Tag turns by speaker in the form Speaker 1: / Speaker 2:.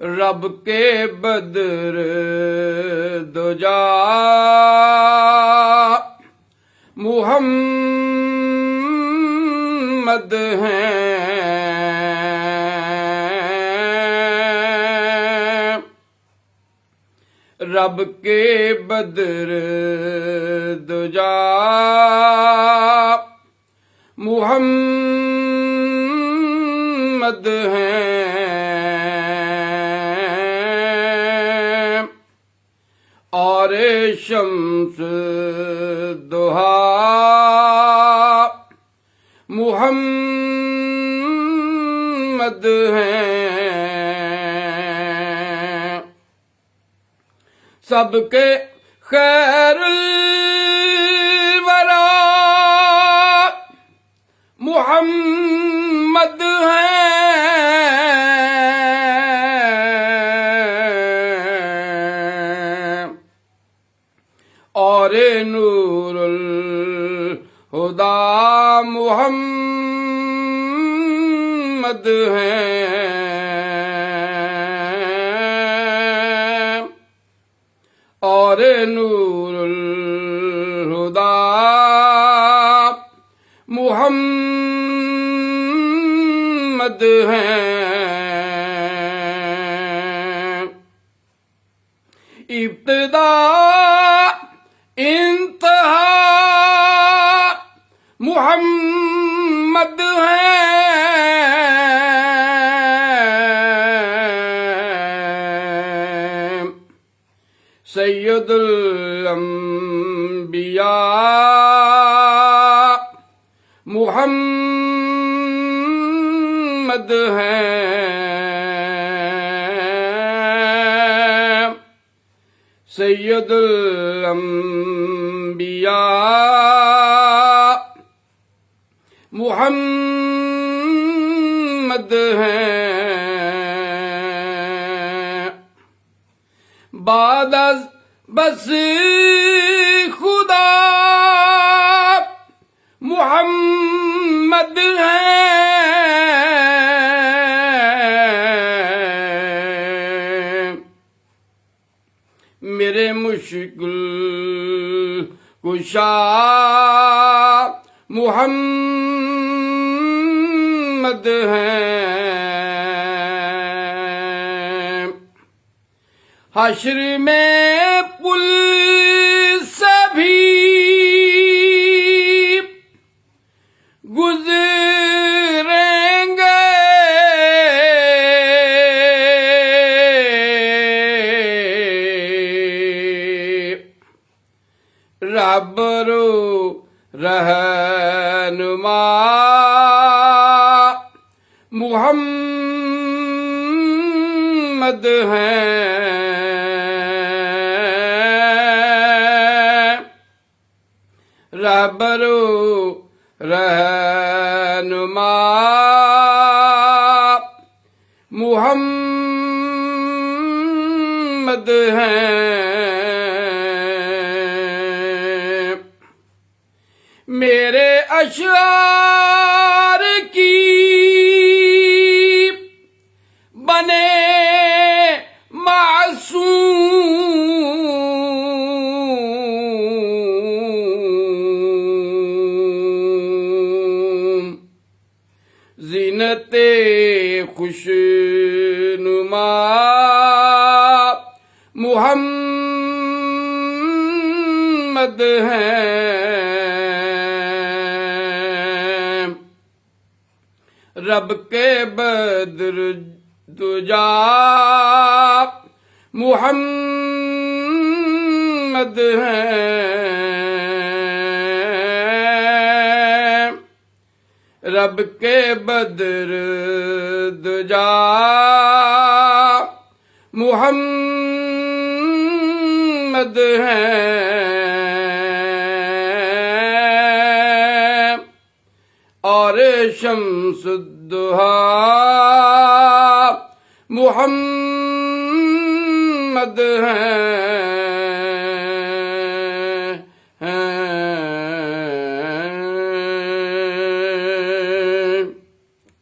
Speaker 1: رب کے بدر دجا محمد ہیں، رب کے بدر دجا محمد ہیں، اور شمس دہا محمد ہیں، سب کے خیر الورا محمد ہیں، اور نور الہدی محمد ہیں، اور نور الہدی محمد ہیں، ابتدا انتہا محمد ہیں، سید الانبیاء محمد ہیں، سید الانبیاء محمد ہیں، بعد از بس خدا محمد ہیں، میرے مشکل کشا محمد ہیں، حشر میں پل سے بھی گزریں گے، رہبرو رہنما محمد ہیں، رہبرو رہنما محمد ہیں، میرے اشعار کی بنے معصوم، زینت خوشنما محمد ہیں، رب کے بدر دجا محمد ہیں، رب کے بدر دجا محمد ہیں، اور شمس الضحیٰ محمد ہیں،